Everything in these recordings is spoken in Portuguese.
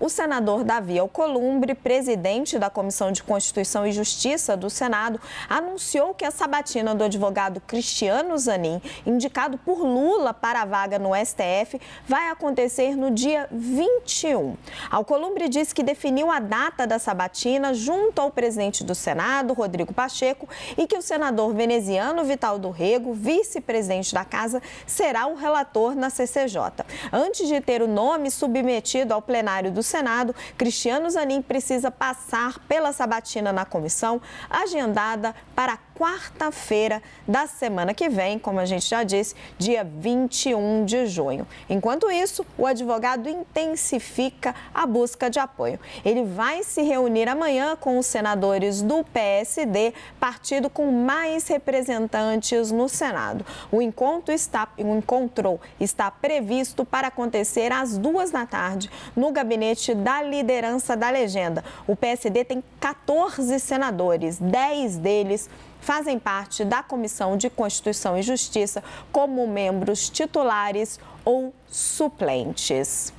O senador Davi Alcolumbre, presidente da Comissão de Constituição e Justiça do Senado, anunciou que a sabatina do advogado Cristiano Zanin, indicado por Lula para a vaga no STF, vai acontecer no dia 21. Alcolumbre disse que definiu a data da sabatina junto ao presidente do Senado, Rodrigo Pacheco, e que o senador veneziano Vital do Rego, vice-presidente da Casa, será o relator na CCJ. Antes de ter o nome submetido ao plenário do Senado, Cristiano Zanin precisa passar pela sabatina na comissão, agendada para quarta-feira da semana que vem, como a gente já disse, dia 21 de junho. Enquanto isso, o advogado intensifica a busca de apoio. Ele vai se reunir amanhã com os senadores do PSD, partido com mais representantes no Senado. O encontro está previsto para acontecer às 14h no gabinete da liderança da legenda. O PSD tem 14 senadores, 10 deles fazem parte da Comissão de Constituição e Justiça como membros titulares ou suplentes.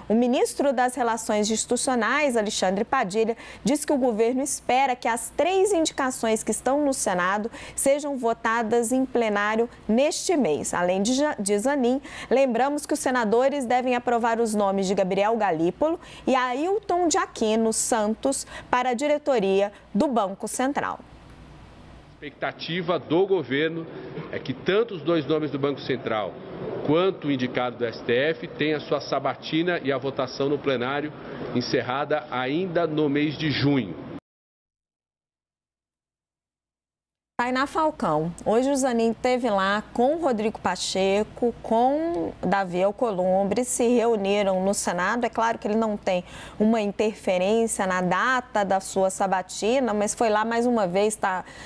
O ministro das Relações Institucionais, Alexandre Padilha, disse que o governo espera que as 3 indicações que estão no Senado sejam votadas em plenário neste mês. Além de Zanin, lembramos que os senadores devem aprovar os nomes de Gabriel Galípolo e Ailton de Aquino Santos para a diretoria do Banco Central. A expectativa do governo é que tanto os 2 nomes do Banco Central quanto o indicado do STF tenham a sua sabatina e a votação no plenário encerrada ainda no mês de junho. Tainá Falcão, hoje o Zanin esteve lá com o Rodrigo Pacheco, com Davi Alcolumbre, se reuniram no Senado. É claro que ele não tem uma interferência na data da sua sabatina, mas foi lá mais uma vez,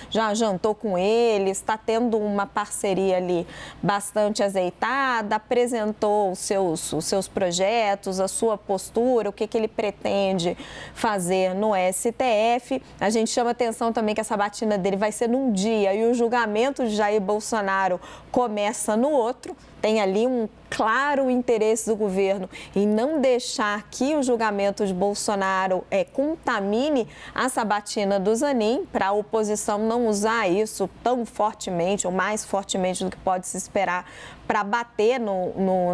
já jantou com eles, está tendo uma parceria ali bastante azeitada, apresentou os seus projetos, a sua postura, o que ele pretende fazer no STF. A gente chama atenção também que a sabatina dele vai ser num dia e o julgamento de Jair Bolsonaro começa no outro. Tem ali um claro interesse do governo em não deixar que o julgamento de Bolsonaro contamine a sabatina do Zanin, para a oposição não usar isso tão fortemente ou mais fortemente do que pode se esperar para bater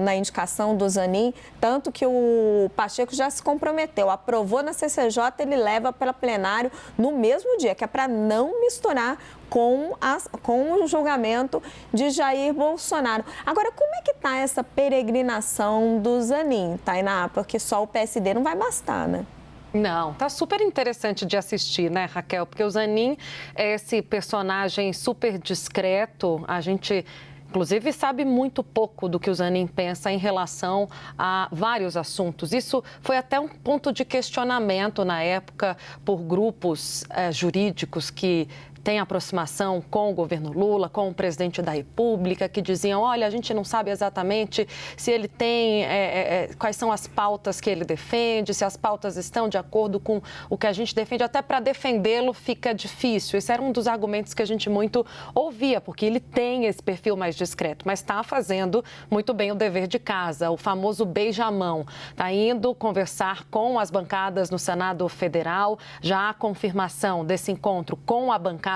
na indicação do Zanin, tanto que o Pacheco já se comprometeu, aprovou na CCJ, ele leva para plenário no mesmo dia, que é para não misturar com o julgamento de Jair Bolsonaro. Agora, como é que está essa peregrinação do Zanin, Tainá? Porque só o PSD não vai bastar, né? Não, tá super interessante de assistir, né, Raquel? Porque o Zanin é esse personagem super discreto, a gente inclusive sabe muito pouco do que o Zanin pensa em relação a vários assuntos. Isso foi até um ponto de questionamento na época por grupos jurídicos que tem aproximação com o governo Lula, com o presidente da República, que diziam, olha, a gente não sabe exatamente se ele tem, quais são as pautas que ele defende, se as pautas estão de acordo com o que a gente defende. Até para defendê-lo fica difícil. Esse era um dos argumentos que a gente muito ouvia, porque ele tem esse perfil mais discreto, mas está fazendo muito bem o dever de casa, o famoso beijamão. Está indo conversar com as bancadas no Senado Federal, já há confirmação desse encontro com a bancada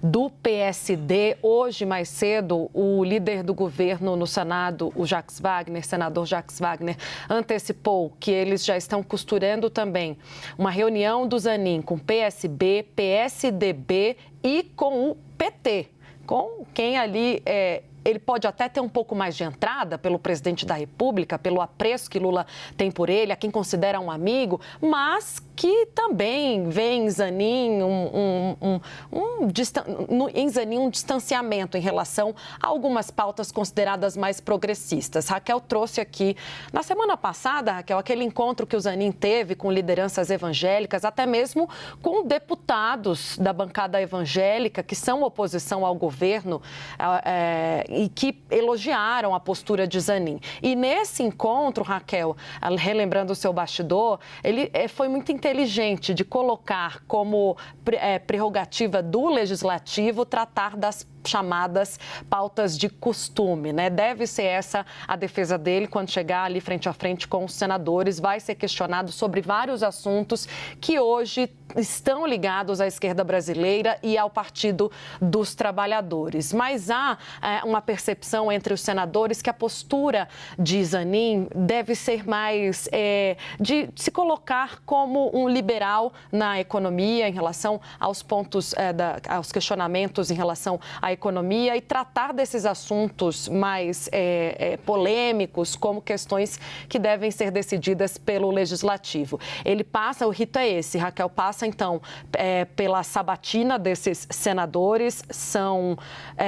do PSD. Hoje, mais cedo, o líder do governo no Senado, o senador Jacques Wagner, antecipou que eles já estão costurando também uma reunião do Zanin com PSB, PSDB e com o PT, com quem ali ele pode até ter um pouco mais de entrada pelo presidente da República, pelo apreço que Lula tem por ele, a quem considera um amigo, mas que também vê em Zanin um distanciamento em relação a algumas pautas consideradas mais progressistas. Raquel trouxe aqui, na semana passada, Raquel, aquele encontro que o Zanin teve com lideranças evangélicas, até mesmo com deputados da bancada evangélica que são oposição ao governo, e que elogiaram a postura de Zanin. E nesse encontro, Raquel, relembrando o seu bastidor, ele foi muito inteligente de colocar como prerrogativa do Legislativo tratar das chamadas pautas de costume, né? Deve ser essa a defesa dele quando chegar ali frente a frente com os senadores. Vai ser questionado sobre vários assuntos que hoje estão ligados à esquerda brasileira e ao Partido dos Trabalhadores. Mas há uma percepção entre os senadores que a postura de Zanin deve ser mais de se colocar como um liberal na economia em relação aos pontos, aos questionamentos em relação à economia e tratar desses assuntos mais polêmicos como questões que devem ser decididas pelo Legislativo. Ele passa, o rito é esse, Raquel, passa então pela sabatina desses senadores, são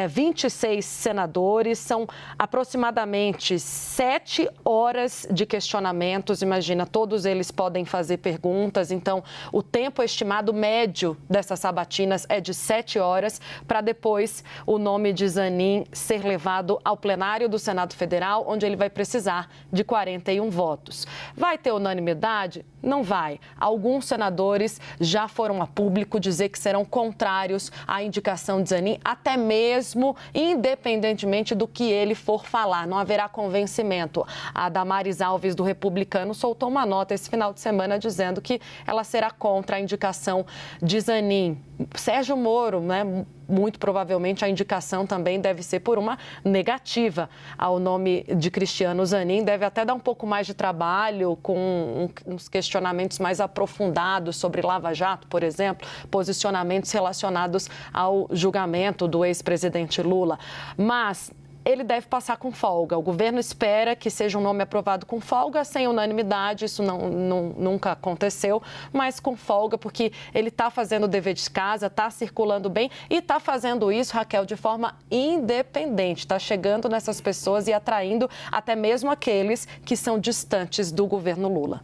26 senadores, são aproximadamente 7 horas de questionamentos, imagina, todos eles podem fazer perguntas, então o tempo estimado médio dessas sabatinas é de 7 horas, para depois o nome de Zanin ser levado ao plenário do Senado Federal, onde ele vai precisar de 41 votos. Vai ter unanimidade? Não vai. Alguns senadores já foram a público dizer que serão contrários à indicação de Zanin, até mesmo independentemente do que ele for falar. Não haverá convencimento. A Damares Alves, do Republicano, soltou uma nota esse final de semana dizendo que ela será contra a indicação de Zanin. Sérgio Moro, né? Muito provavelmente a indicação também deve ser por uma negativa ao nome de Cristiano Zanin. Deve até dar um pouco mais de trabalho com uns questionamentos mais aprofundados sobre Lava Jato, por exemplo, posicionamentos relacionados ao julgamento do ex-presidente Lula. Mas ele deve passar com folga. O governo espera que seja um nome aprovado com folga, sem unanimidade, isso nunca aconteceu, mas com folga, porque ele está fazendo o dever de casa, está circulando bem e está fazendo isso, Raquel, de forma independente, está chegando nessas pessoas e atraindo até mesmo aqueles que são distantes do governo Lula.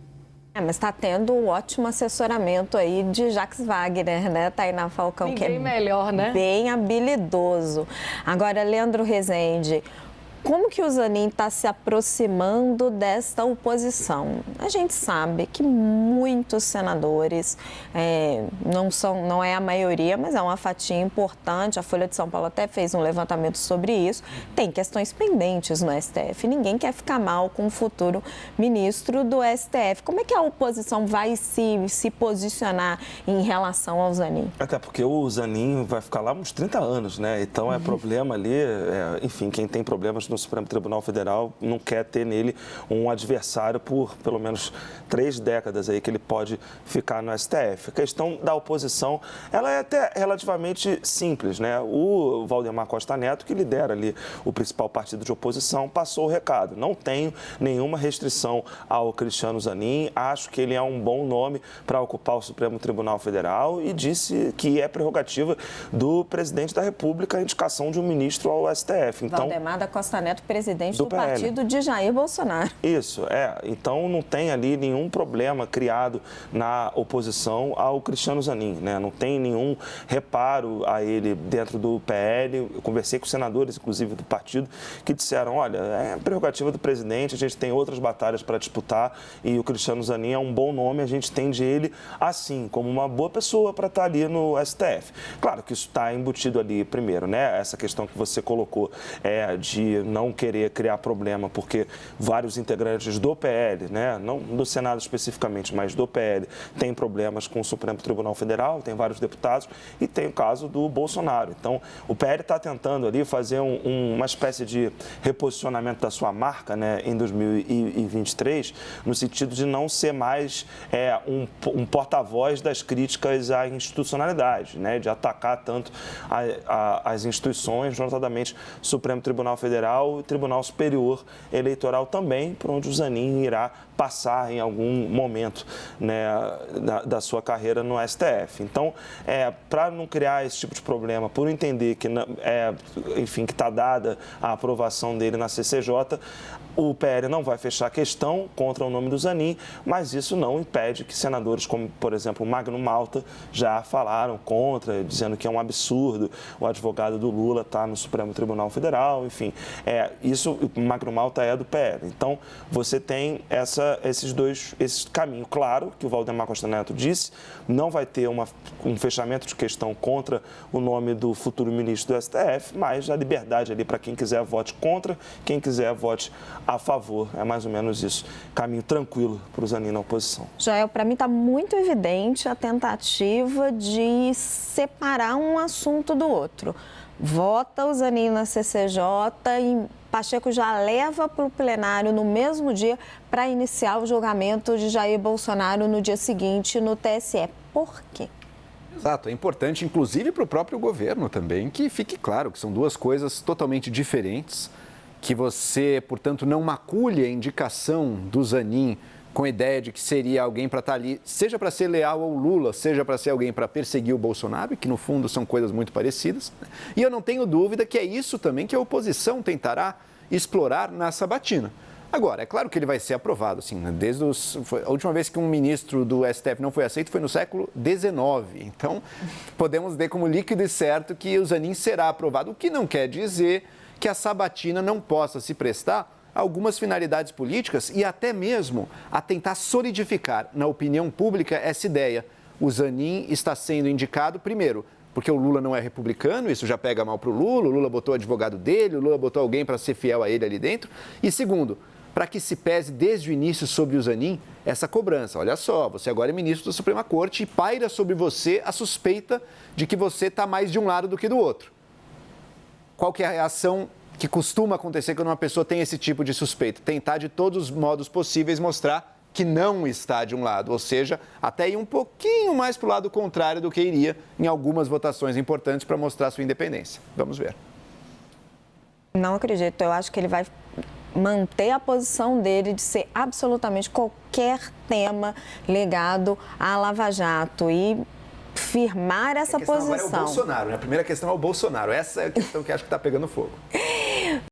Mas está tendo um ótimo assessoramento aí de Jacques Wagner, né, Tainá Falcão? Ninguém que é melhor, né? Bem habilidoso. Agora, Leandro Rezende, como que o Zanin está se aproximando desta oposição? A gente sabe que muitos senadores, não é a maioria, mas é uma fatia importante. A Folha de São Paulo até fez um levantamento sobre isso. Tem questões pendentes no STF. Ninguém quer ficar mal com o futuro ministro do STF. Como é que a oposição vai se posicionar em relação ao Zanin? Até porque o Zanin vai ficar lá uns 30 anos, né? Então é problema ali, enfim, quem tem problemas no Supremo Tribunal Federal não quer ter nele um adversário por pelo menos 3 décadas aí que ele pode ficar no STF. A questão da oposição, ela é até relativamente simples, né? O Valdemar Costa Neto, que lidera ali o principal partido de oposição, passou o recado. Não tenho nenhuma restrição ao Cristiano Zanin, acho que ele é um bom nome para ocupar o Supremo Tribunal Federal e disse que é prerrogativa do presidente da República a indicação de um ministro ao STF. Então, Valdemar da Costa Neto, presidente do partido de Jair Bolsonaro. Isso, então não tem ali nenhum problema criado na oposição ao Cristiano Zanin, né? Não tem nenhum reparo a ele dentro do PL. Eu conversei com senadores, inclusive do partido, que disseram, olha, é prerrogativa do presidente, a gente tem outras batalhas para disputar e o Cristiano Zanin é um bom nome, a gente entende ele assim, como uma boa pessoa para estar ali no STF. Claro que isso está embutido ali, primeiro, né? Essa questão que você colocou de não querer criar problema, porque vários integrantes do PL, né, não do Senado especificamente, mas do PL, têm problemas com o Supremo Tribunal Federal, tem vários deputados e tem o caso do Bolsonaro. Então, o PL está tentando ali fazer uma espécie de reposicionamento da sua marca, né, em 2023, no sentido de não ser mais um porta-voz das críticas à institucionalidade, né, de atacar tanto as instituições, notadamente Supremo Tribunal Federal e Tribunal Superior Eleitoral também, por onde o Zanin irá passar em algum momento, né, da sua carreira no STF. Então, para não criar esse tipo de problema, por entender que, enfim, que está dada a aprovação dele na CCJ, O PL não vai fechar a questão contra o nome do Zanin, mas isso não impede que senadores como, por exemplo, o Magno Malta já falaram contra, dizendo que é um absurdo o advogado do Lula estar no Supremo Tribunal Federal, enfim. O Magno Malta é do PL. Então, você tem esse caminho. Claro que o Valdemar Costa Neto disse, não vai ter um fechamento de questão contra o nome do futuro ministro do STF, mas a liberdade ali para quem quiser vote contra, quem quiser vote a favor. É mais ou menos isso. Caminho tranquilo para o Zanin na oposição. Joel, para mim está muito evidente a tentativa de separar um assunto do outro. Vota o Zanin na CCJ e Pacheco já leva para o plenário no mesmo dia para iniciar o julgamento de Jair Bolsonaro no dia seguinte no TSE. Por quê? Exato, é importante, inclusive para o próprio governo também, que fique claro que são duas coisas totalmente diferentes, que você, portanto, não macule a indicação do Zanin com a ideia de que seria alguém para estar ali, seja para ser leal ao Lula, seja para ser alguém para perseguir o Bolsonaro, que no fundo são coisas muito parecidas. E eu não tenho dúvida que é isso também que a oposição tentará explorar na sabatina. Agora, é claro que ele vai ser aprovado, assim, desde a última vez que um ministro do STF não foi aceito foi no século XIX. Então, podemos ver como líquido e certo que o Zanin será aprovado, o que não quer dizer que a sabatina não possa se prestar a algumas finalidades políticas e até mesmo a tentar solidificar na opinião pública essa ideia. O Zanin está sendo indicado, primeiro, porque o Lula não é republicano, isso já pega mal para o Lula botou o advogado dele, o Lula botou alguém para ser fiel a ele ali dentro. E segundo, para que se pese desde o início sobre o Zanin essa cobrança. Olha só, você agora é ministro da Suprema Corte e paira sobre você a suspeita de que você está mais de um lado do que do outro. Qual que é a reação que costuma acontecer quando uma pessoa tem esse tipo de suspeita? Tentar de todos os modos possíveis mostrar que não está de um lado, ou seja, até ir um pouquinho mais para o lado contrário do que iria em algumas votações importantes para mostrar sua independência. Vamos ver. Não acredito, eu acho que ele vai manter a posição dele de ser absolutamente qualquer tema ligado à Lava Jato e firmar essa posição. Agora é o Bolsonaro, né? A primeira questão é o Bolsonaro. Essa é a questão que acho que está pegando fogo.